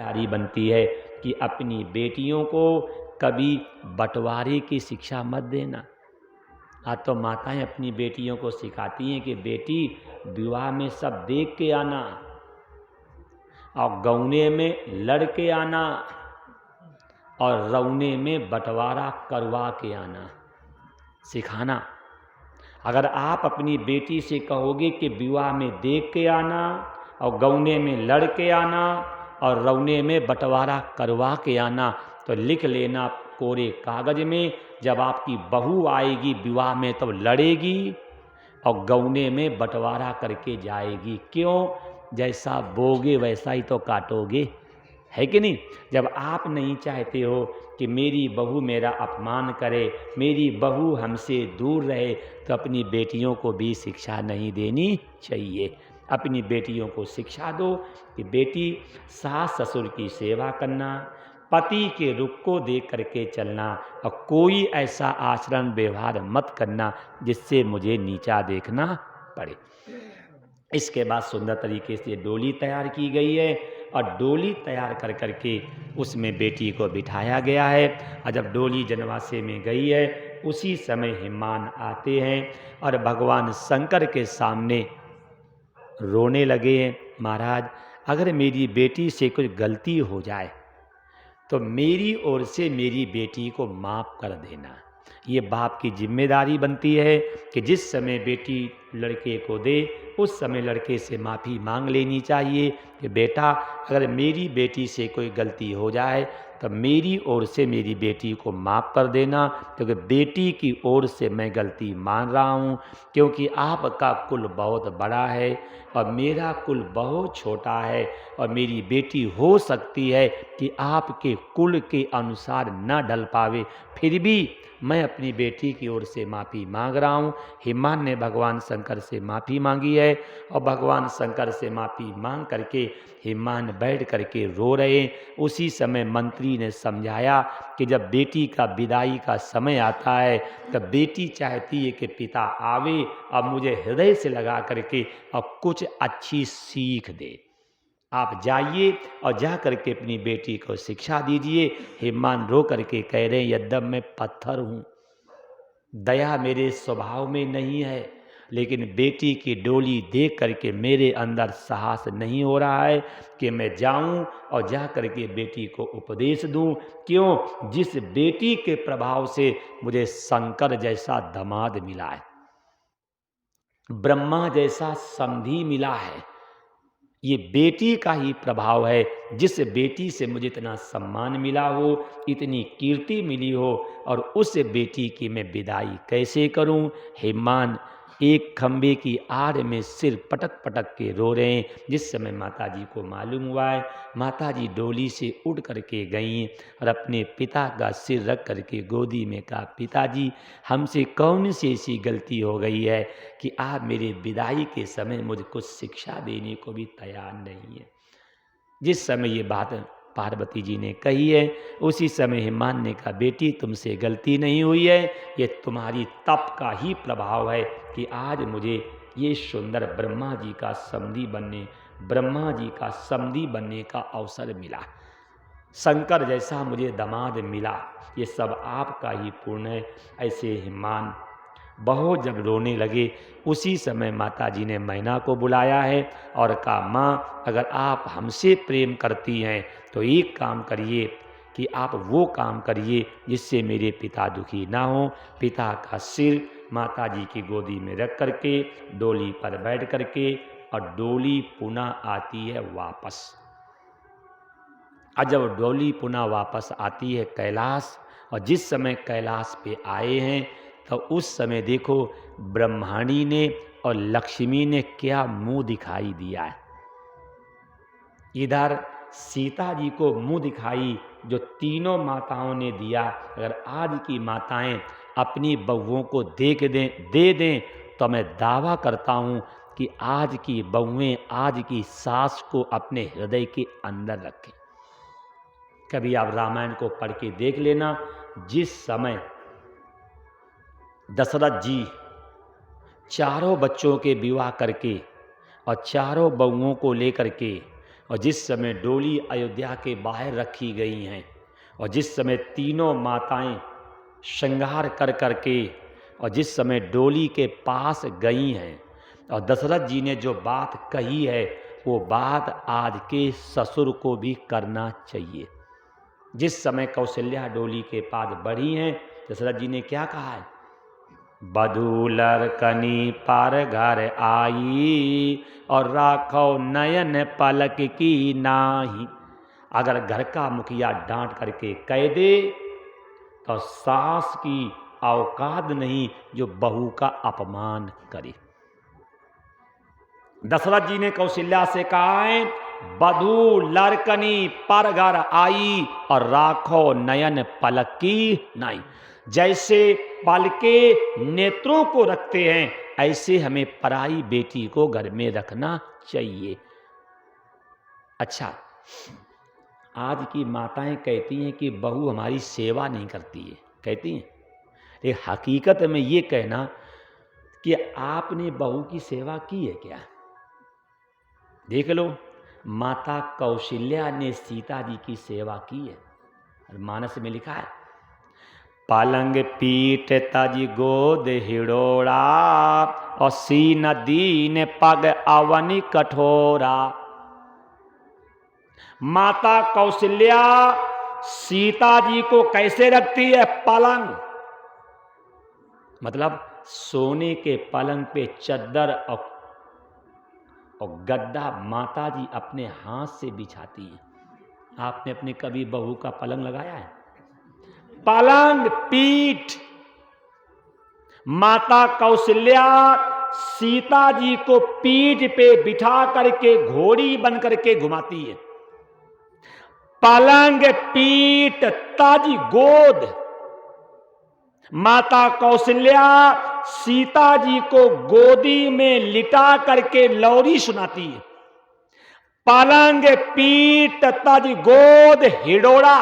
जिम्मेदारी बनती है कि अपनी बेटियों को कभी बंटवारे की शिक्षा मत देना। आज तो माताएं अपनी बेटियों को सिखाती हैं कि बेटी विवाह में सब देख के आना और गौने में लड़ के आना और रौने में बंटवारा करवा के आना, सिखाना। अगर आप अपनी बेटी से कहोगे कि विवाह में देख के आना और गौने में लड़ के आना और रौने में बंटवारा करवा के आना, तो लिख लेना कोरे कागज में, जब आपकी बहू आएगी विवाह में तब लड़ेगी और गौने में बंटवारा करके जाएगी। क्यों? जैसा बोगे वैसा ही तो काटोगे, है कि नहीं? जब आप नहीं चाहते हो कि मेरी बहू मेरा अपमान करे, मेरी बहू हमसे दूर रहे, तो अपनी बेटियों को भी शिक्षा नहीं देनी चाहिए। अपनी बेटियों को शिक्षा दो कि बेटी सास ससुर की सेवा करना, पति के रुख को देख करके चलना और कोई ऐसा आचरण व्यवहार मत करना जिससे मुझे नीचा देखना पड़े। इसके बाद सुंदर तरीके से डोली तैयार की गई है और डोली तैयार कर करके उसमें बेटी को बिठाया गया है। और जब डोली जनवासे में गई है उसी समय हिमान आते हैं और भगवान शंकर के सामने रोने लगे हैं, महाराज अगर मेरी बेटी से कुछ गलती हो जाए तो मेरी ओर से मेरी बेटी को माफ़ कर देना। ये बाप की जिम्मेदारी बनती है कि जिस समय बेटी लड़के को दे उस समय लड़के से माफ़ी मांग लेनी चाहिए कि बेटा अगर मेरी बेटी से कोई गलती हो जाए तो मेरी ओर से मेरी बेटी को माफ़ कर देना, क्योंकि बेटी की ओर से मैं गलती मान रहा हूँ, क्योंकि आपका कुल बहुत बड़ा है और मेरा कुल बहुत छोटा है और मेरी बेटी हो सकती है कि आपके कुल के अनुसार न ढल पावे, फिर भी मैं अपनी बेटी की ओर से माफ़ी मांग रहा हूँ। हिमान ने भगवान शंकर से माफ़ी मांगी है और भगवान शंकर से माफ़ी मांग करके हिमान बैठ करके रो रहे। उसी समय मंत्री ने समझाया कि जब बेटी का विदाई का समय आता है तब बेटी चाहती है कि पिता आवे और मुझे हृदय से लगा करके और कुछ अच्छी सीख दे। आप जाइए और जा करके अपनी बेटी को शिक्षा दीजिए। हिमान रो करके कह रहे हैं यद्यप मैं पत्थर हूँ, दया मेरे स्वभाव में नहीं है, लेकिन बेटी की डोली देख करके मेरे अंदर साहस नहीं हो रहा है कि मैं जाऊं और जा करके बेटी को उपदेश दूं। क्यों? जिस बेटी के प्रभाव से मुझे शंकर जैसा दामाद मिला है, ब्रह्मा जैसा समधी मिला है, ये बेटी का ही प्रभाव है। जिस बेटी से मुझे इतना सम्मान मिला हो, इतनी कीर्ति मिली हो, और उस बेटी की मैं विदाई कैसे करूं? हिमान एक खंबे की आड़ में सिर पटक पटक के रो रहे हैं। जिस समय माताजी को मालूम हुआ है, माताजी डोली से उड़ करके गई और अपने पिता का सिर रख करके गोदी में कहा, पिताजी हमसे कौन सी ऐसी गलती हो गई है कि आप मेरे विदाई के समय मुझे कुछ शिक्षा देने को भी तैयार नहीं है। जिस समय ये बात पार्वती जी ने कही है उसी समय हिमान ने कहा, बेटी तुमसे गलती नहीं हुई है, ये तुम्हारी तप का ही प्रभाव है कि आज मुझे ये सुंदर ब्रह्मा जी का समधी बनने का अवसर मिला, शंकर जैसा मुझे दामाद मिला, ये सब आपका ही पुण्य है। ऐसे हिमान बहुत जब रोने लगे उसी समय माताजी ने मैना को बुलाया है और कहा, माँ अगर आप हमसे प्रेम करती हैं तो एक काम करिए कि आप वो काम करिए जिससे मेरे पिता दुखी ना हो। पिता का सिर माताजी की गोदी में रख करके डोली पर बैठ करके और डोली पुनः आती है वापस। और जब डोली पुनः वापस आती है कैलाश, और जिस समय कैलाश पे आए हैं तो उस समय देखो ब्रह्माणी ने और लक्ष्मी ने क्या मुंह दिखाई दिया है। इधर सीता जी को मुंह दिखाई जो तीनों माताओं ने दिया। अगर आज की माताएं अपनी बहुओं को दे दें तो मैं दावा करता हूं कि आज की बहुएं आज की सास को अपने हृदय के अंदर रखें। कभी आप रामायण को पढ़ के देख लेना, जिस समय दशरथ जी चारों बच्चों के विवाह करके और चारों बहुओं को लेकर के और जिस समय डोली अयोध्या के बाहर रखी गई हैं और जिस समय तीनों माताएं श्रृंगार कर करके और जिस समय डोली के पास गई हैं और दशरथ जी ने जो बात कही है वो बात आज के ससुर को भी करना चाहिए। जिस समय कौशल्या डोली के पास बढ़ी हैं, दशरथ जी ने क्या कहा है? बधू लड़कनी पर घर आई और राखो नयन पलक की नाही। अगर घर का मुखिया डांट करके कह दे तो सास की औकात नहीं जो बहू का अपमान करे। दशरथ जी ने कौशल्या से कहा है, बधू लड़कनी पर घर आई और राखो नयन पलक की नाई। जैसे पलके नेत्रों को रखते हैं ऐसे हमें पराई बेटी को घर में रखना चाहिए। अच्छा, आज की माताएं कहती हैं कि बहू हमारी सेवा नहीं करती है, कहती हैं। लेकिन हकीकत में ये कहना कि आपने बहू की सेवा की है क्या? देख लो, माता कौशल्या ने सीता जी की सेवा की है। और मानस में लिखा है, पलंग पीठ तज गोद हिड़ोड़ा और सीन दीन पग अवनि कठोरा। माता कौशल्या सीता जी को कैसे रखती है? पलंग, मतलब सोने के पलंग पे चद्दर और गद्दा माता जी अपने हाथ से बिछाती है। आपने अपने कभी बहू का पलंग लगाया है? पलंग पीठ। माता कौशल्या सीता जी को पीठ पे बिठा करके घोड़ी बन करके घुमाती है। पलंग पीठ तज गोद। माता कौशल्या सीता जी को गोदी में लिटा करके लोरी सुनाती है। पलंग पीठ तज गोद हिडोरा।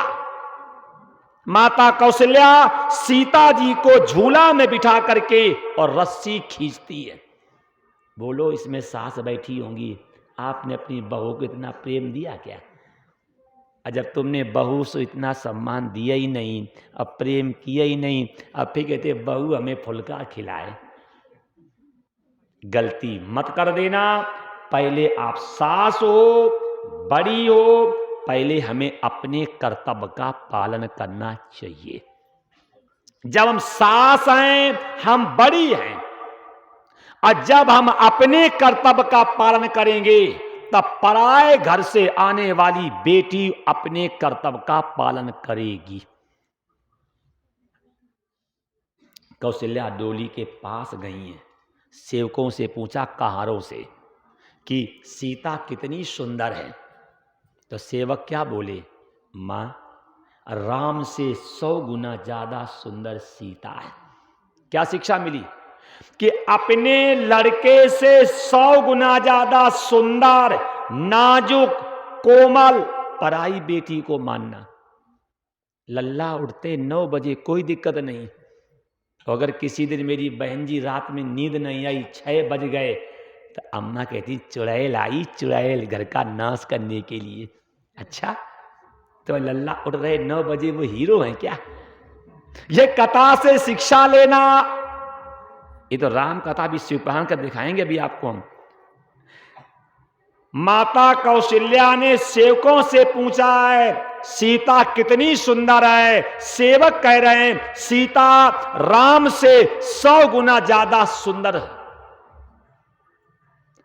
माता कौशल्या सीता जी को झूला में बिठा करके और रस्सी खींचती है। बोलो, इसमें सास बैठी होंगी, आपने अपनी बहू को इतना प्रेम दिया क्या? जब तुमने बहू से इतना सम्मान दिया ही नहीं, अब प्रेम किया ही नहीं, अब फिर कहते बहू हमें फुलका खिलाए। गलती मत कर देना। पहले आप सास हो, बड़ी हो, पहले हमें अपने कर्तव्य का पालन करना चाहिए। जब हम सास हैं, हम बड़ी हैं, और जब हम अपने कर्तव्य का पालन करेंगे तब पराए घर से आने वाली बेटी अपने कर्तव्य का पालन करेगी। कौशल्या डोली के पास गई हैं, सेवकों से पूछा, कहारों से, कि सीता कितनी सुंदर है। तो सेवक क्या बोले? मां, राम से 100 गुना ज्यादा सुंदर सीता है। क्या शिक्षा मिली? कि अपने लड़के से 100 गुना ज्यादा सुंदर, नाजुक, कोमल पराई बेटी को मानना। लल्ला उठते 9 बजे, कोई दिक्कत नहीं। तो अगर किसी दिन मेरी बहन जी रात में नींद नहीं आई, 6 बज गए, तो अम्मा कहती चुड़ैल आई, चुड़ैल घर का नाश करने के लिए। अच्छा, तो लल्ला उठ रहे 9 बजे, वो हीरो हैं क्या? ये कथा से शिक्षा लेना। ये तो राम कथा भी शिवपुराण कर दिखाएंगे अभी आपको हम। माता कौशल्या ने सेवकों से पूछा है, सीता कितनी सुंदर है। सेवक कह रहे हैं, सीता राम से 100 गुना ज्यादा सुंदर है।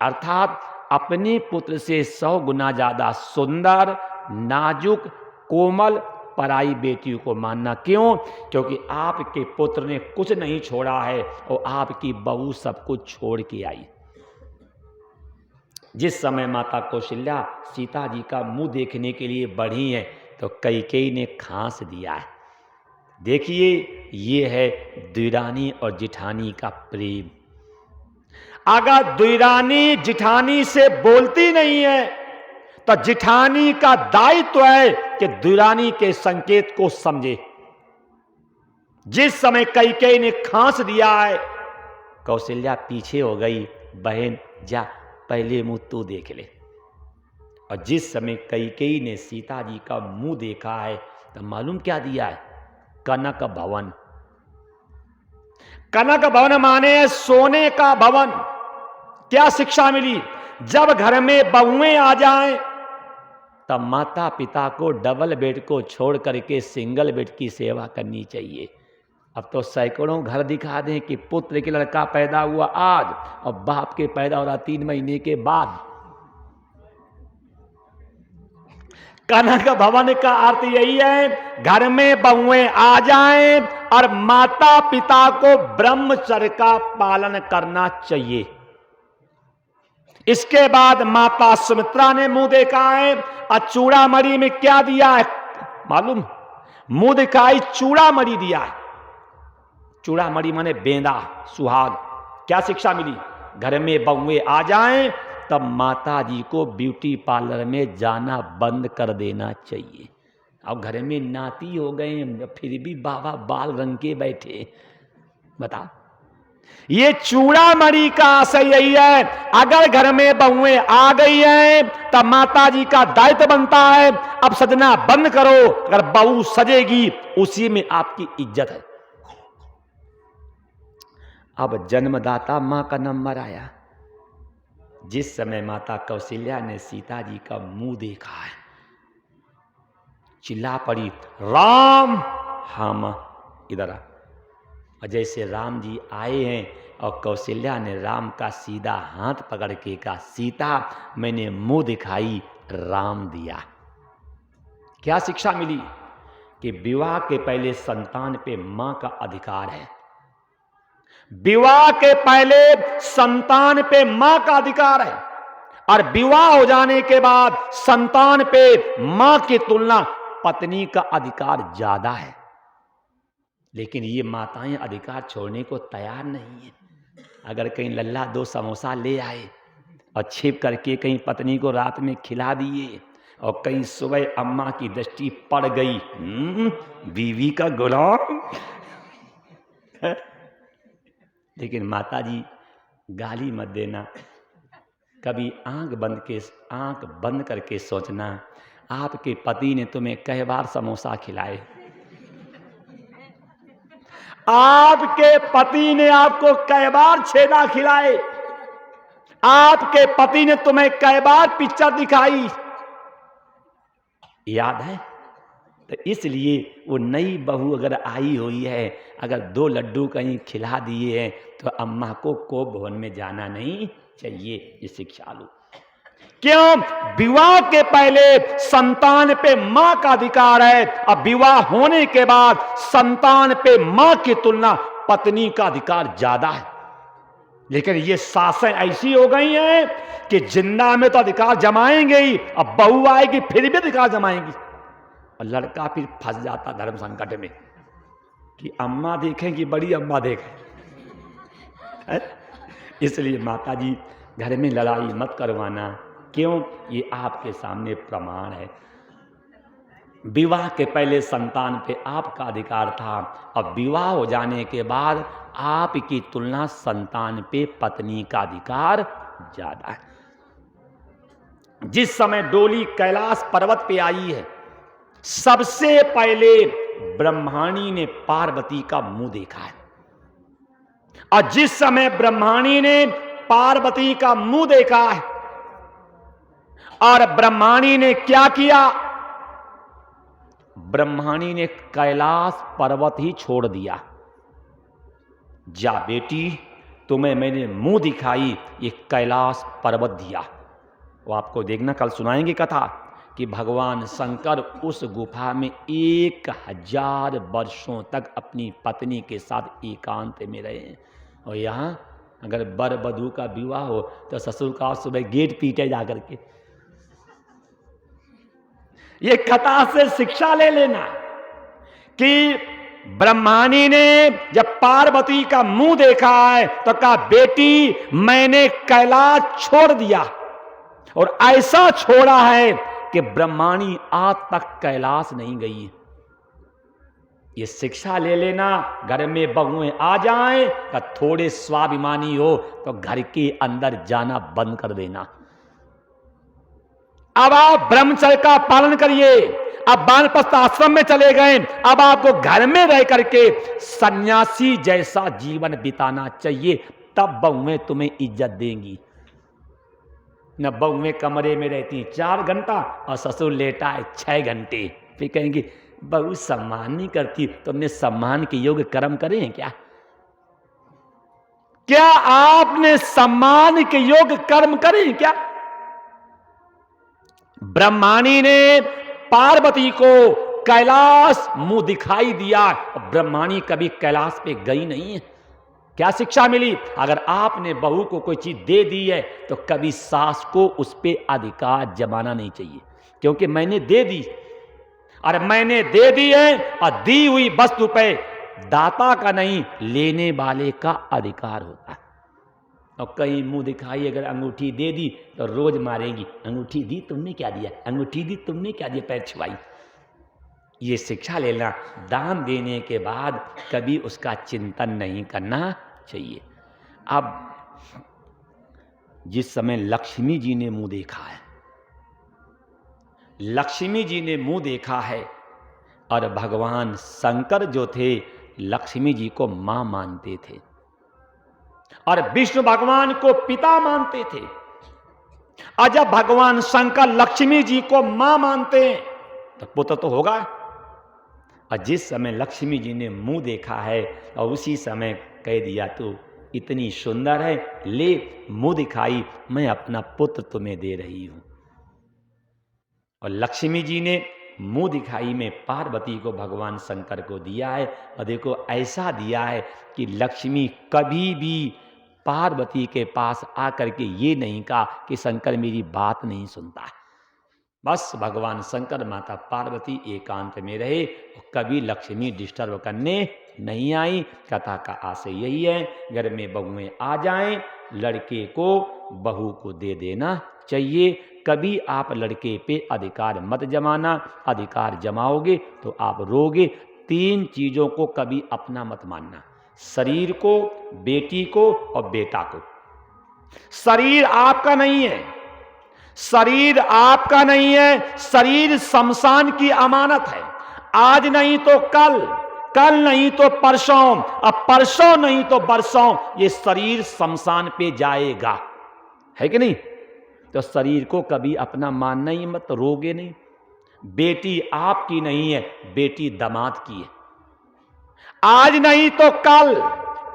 अर्थात अपने पुत्र से 100 गुना ज्यादा सुंदर, नाजुक, कोमल पराई बेटियों को मानना। क्यों? क्योंकि आपके पुत्र ने कुछ नहीं छोड़ा है और आपकी बहू सब कुछ छोड़ के आई। जिस समय माता कौशल्या सीता जी का मुंह देखने के लिए बढ़ी है तो कैकेयी ने खांस दिया है। देखिए, ये है द्विरानी और जिठानी का प्रेम। अगर द्विरानी जिठानी से बोलती नहीं है तो जिठानी का दायित्व है कि द्विरानी के संकेत को समझे। जिस समय कैकेयी ने खांस दिया है, कौशल्या पीछे हो गई, बहन जा पहले मुंह तू देख ले। और जिस समय कैकेयी ने सीता जी का मुंह देखा है तो मालूम क्या दिया है? कनक भवन। कनक भवन माने सोने का भवन। क्या शिक्षा मिली? जब घर में बहुएं आ जाएं तब माता पिता को डबल बेड को छोड़ करके सिंगल बेड की सेवा करनी चाहिए। अब तो सैकड़ों घर दिखा दें कि पुत्र के लड़का पैदा हुआ आज और बाप के पैदा हो रहा 3 महीने के बाद। कनक भवन का अर्थ यही है, घर में बहुएं आ जाएं और माता पिता को ब्रह्मचर्य का पालन करना चाहिए। इसके बाद माता सुमित्रा ने मुंह देखा है और चूड़ामणि में क्या दिया है मालूम? मुंह दिखाई चूड़ामणि दिया है। चूड़ामणि माने बेंदा, सुहाग। क्या शिक्षा मिली? घर में बहुएं आ जाएं तब माता जी को ब्यूटी पार्लर में जाना बंद कर देना चाहिए। अब घर में नाती हो गए फिर भी बाबा बाल रंग के बैठे, बताओ। ये चूड़ामणि का आशय यही है, अगर घर में बहुएं आ गई हैं तब माता जी का दायित्व बनता है अब सजना बंद करो। अगर बहू सजेगी उसी में आपकी इज्जत है। अब जन्मदाता मां का नंबर आया। जिस समय माता कौशल्या ने सीता जी का मुंह देखा है, चिल्ला पड़ी, राम। हाँ मां इधर आ। और जैसे राम जी आए हैं और कौशल्या ने राम का सीधा हाथ पकड़ के कहा, सीता मैंने मुंह दिखाई, राम दिया। क्या शिक्षा मिली? कि विवाह के पहले संतान पे मां का अधिकार है। विवाह के पहले संतान पे मां का अधिकार है और विवाह हो जाने के बाद संतान पे मां की तुलना पत्नी का अधिकार ज्यादा है। लेकिन ये माताएं अधिकार छोड़ने को तैयार नहीं है। अगर कहीं लल्ला 2 समोसा ले आए और छिप करके कहीं पत्नी को रात में खिला दिए और कहीं सुबह अम्मा की दृष्टि पड़ गई, बीवी का गुलाम। लेकिन माता जी गाली मत देना। कभी आंख बंद करके सोचना, आपके पति ने तुम्हें कई बार समोसा खिलाए? आपके पति ने आपको कई बार छेना खिलाए? आपके पति ने तुम्हें कई बार पिक्चर दिखाई? याद है? तो इसलिए वो नई बहू अगर आई हुई है, अगर 2 लड्डू कहीं खिला दिए हैं तो अम्मा को कोप भवन में जाना नहीं चाहिए। ये शिक्षा लो। क्यों? विवाह के पहले संतान पे मां का अधिकार है और विवाह होने के बाद संतान पे मां की तुलना पत्नी का अधिकार ज्यादा है। लेकिन ये सासें ऐसी हो गई हैं कि जिंदा में तो अधिकार जमाएंगे ही, अब बहू आएगी फिर भी अधिकार जमाएंगी। और लड़का फिर फंस जाता धर्म संकट में कि अम्मा देखें कि बड़ी अम्मा देखें। इसलिए माता जी घर में लड़ाई मत करवाना। क्यों? ये आपके सामने प्रमाण है। विवाह के पहले संतान पे आपका अधिकार था, अब विवाह हो जाने के बाद आपकी तुलना संतान पे पत्नी का अधिकार ज्यादा है। जिस समय डोली कैलाश पर्वत पे आई है, सबसे पहले ब्रह्माणी ने पार्वती का मुंह देखा है। और जिस समय ब्रह्माणी ने पार्वती का मुंह देखा है और ब्रह्माणी ने क्या किया? ब्रह्माणी ने कैलाश पर्वत ही छोड़ दिया। जा बेटी, तुम्हें मैंने मुंह दिखाई, ये कैलाश पर्वत दिया। वो आपको देखना, कल सुनाएंगे कथा कि भगवान शंकर उस गुफा में 1000 वर्षों तक अपनी पत्नी के साथ एकांत में रहे हैं। और यहाँ अगर बर वधू का विवाह हो तो ससुर का सुबह गेट पीटे जाकर के। ये कथा से शिक्षा ले लेना कि ब्रह्माणी ने जब पार्वती का मुंह देखा है तो कहा, बेटी मैंने कैलाश छोड़ दिया। और ऐसा छोड़ा है कि ब्रह्माणी आज तक कैलाश नहीं गई। ये शिक्षा ले लेना। घर में बहुएं आ जाएं तो थोड़े स्वाभिमानी हो तो घर के अंदर जाना बंद कर देना। अब आप ब्रह्मचर्य का पालन करिए। अब वानप्रस्थ आश्रम में चले गए, अब आपको घर में रह करके सन्यासी जैसा जीवन बिताना चाहिए, तब बहुएं तुम्हें इज्जत देंगी। न बहुएं कमरे में रहती 4 घंटा और ससुर लेटा है 6 घंटे, फिर कहेंगे बहू सम्मान नहीं करती। तुमने सम्मान के योग्य कर्म करे हैं क्या? क्या आपने सम्मान के योग्य कर्म करे हैं क्या? ब्रह्माणी ने पार्वती को कैलाश मुंह दिखाई दिया, ब्रह्माणी कभी कैलाश पे गई नहीं है। क्या शिक्षा मिली? अगर आपने बहू को कोई चीज दे दी है तो कभी सास को उस पर अधिकार जमाना नहीं चाहिए, क्योंकि मैंने दे दी, और मैंने दे दी है, और दी हुई वस्तु पे दाता का नहीं लेने वाले का अधिकार होता है। और कहीं मुंह दिखाई अगर अंगूठी दे दी तो रोज मारेंगी, अंगूठी दी तुमने क्या दिया, अंगूठी दी तुमने क्या दिया, पैर छुआई। ये शिक्षा लेना, दान देने के बाद कभी उसका चिंतन नहीं करना चाहिए। अब जिस समय लक्ष्मी जी ने मुंह देखा है, लक्ष्मी जी ने मुंह देखा है, और भगवान शंकर जो थे लक्ष्मी जी को मां मानते थे, और विष्णु भगवान को पिता मानते थे। और जब भगवान शंकर लक्ष्मी जी को मां मानते हैं तो पुत्र तो होगा। और जिस समय लक्ष्मी जी ने मुंह देखा है और उसी समय कह दिया तू इतनी सुंदर है, ले मुंह दिखाई, मैं अपना पुत्र तुम्हें दे रही हूं। और लक्ष्मी जी ने मुंह दिखाई में पार्वती को भगवान शंकर को दिया है। और देखो ऐसा दिया है कि लक्ष्मी कभी भी पार्वती के पास आकर के ये नहीं कहा कि शंकर मेरी बात नहीं सुनता। बस भगवान शंकर माता पार्वती एकांत में रहे, कभी लक्ष्मी डिस्टर्ब करने नहीं आई। कथा का आशय यही है, घर में बहुएं आ जाएं, लड़के को बहू को दे देना चाहिए। कभी आप लड़के पे अधिकार मत जमाना, अधिकार जमाओगे तो आप रोगे। 3 चीजों को कभी अपना मत मानना, शरीर को, बेटी को और बेटा को। शरीर आपका नहीं है, शरीर आपका नहीं है, शरीर शमशान की अमानत है। आज नहीं तो कल, कल नहीं तो परसों, अब परसों नहीं तो बरसों ये शरीर शमशान पे जाएगा, है कि नहीं? तो शरीर को कभी अपना मानना ही मत, रोगे नहीं। बेटी आपकी नहीं है, बेटी दामाद की है। आज नहीं तो कल,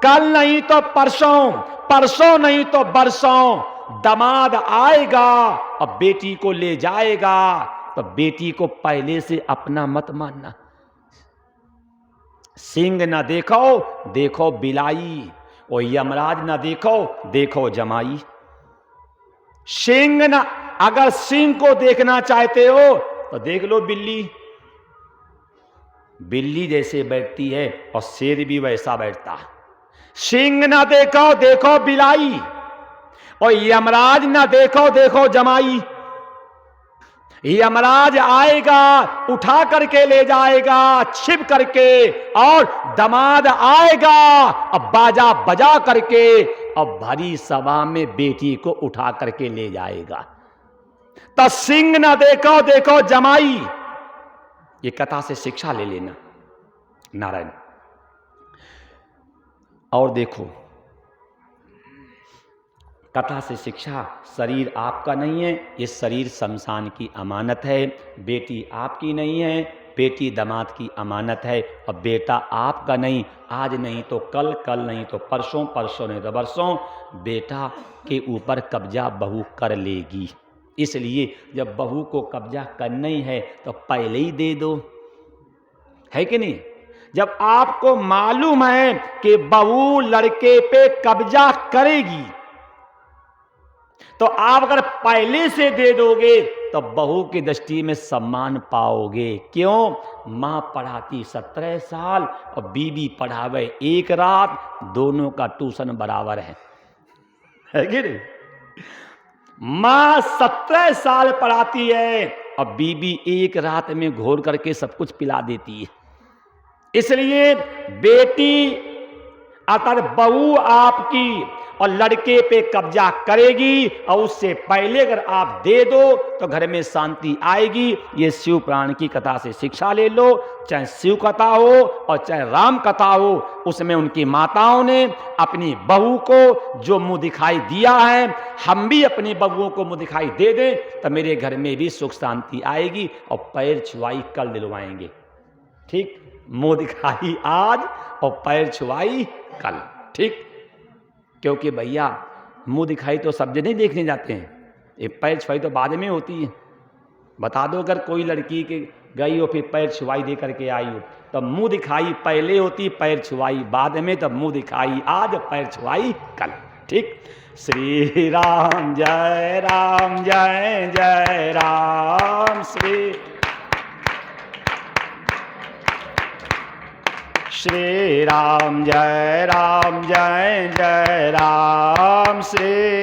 कल नहीं तो परसों, परसों नहीं तो बरसों दामाद आएगा और बेटी को ले जाएगा। तो बेटी को पहले से अपना मत मानना। सिंह न देखो, देखो बिलाई, और यमराज न देखो, देखो जमाई। सिंह न, अगर सिंह को देखना चाहते हो तो देख लो बिल्ली, बिल्ली जैसे बैठती है और शेर भी वैसा बैठता है। सिंह न देखो, देखो बिलाई, और यमराज न देखो, देखो जमाई। यमराज आएगा, उठा करके ले जाएगा छिप करके, और दामाद आएगा अब बाजा बजा करके, अब भरी सभा में बेटी को उठा करके ले जाएगा। तो सिंह न देखो, देखो जमाई। ये कथा से शिक्षा ले लेना नारायण। और देखो कथा से शिक्षा, शरीर आपका नहीं है, ये शरीर शमशान की अमानत है। बेटी आपकी नहीं है, बेटी दामाद की अमानत है। और बेटा आपका नहीं, आज नहीं तो कल, कल नहीं तो परसों, परसों नहीं तो बरसों बेटा के ऊपर कब्जा बहू कर लेगी। इसलिए जब बहू को कब्जा करना ही है तो पहले ही दे दो, है कि नहीं? जब आपको मालूम है कि बहू लड़के पे कब्जा करेगी तो आप अगर पहले से दे दोगे तो बहू की दृष्टि में सम्मान पाओगे। क्यों? मां पढ़ाती 17 साल और बीबी पढ़ावे 1 रात, दोनों का ट्यूशन बराबर है कि नहीं? मां 17 साल पढ़ाती है और बीबी 1 रात में घोर करके सब कुछ पिला देती है। इसलिए बेटी अगर बहू आपकी और लड़के पे कब्जा करेगी, और उससे पहले अगर आप दे दो तो घर में शांति आएगी। ये शिव पुराण की कथा से शिक्षा ले लो। चाहे शिव कथा हो और चाहे राम कथा हो, उसमें उनकी माताओं ने अपनी बहू को जो मुंह दिखाई दिया है, हम भी अपनी बहुओं को मुंह दिखाई दे दें तो मेरे घर में भी सुख शांति आएगी और पैर छुआई कल दिलवाएंगे। ठीक, मुंह दिखाई आज और पैर छुआई कल। ठीक, क्योंकि भैया मुंह दिखाई तो सब नहीं देखने जाते हैं, ये पैर छुआई तो बाद में होती है। बता दो अगर कोई लड़की के गई हो फिर पैर छुआई दे करके आई हो, तो मुंह दिखाई पहले होती, पैर छुआई बाद में। तो मुंह दिखाई आज, पैर छुआई कल। ठीक, श्री राम जय राम जय जय राम। श्री राम जय राम जय जय राम। श्री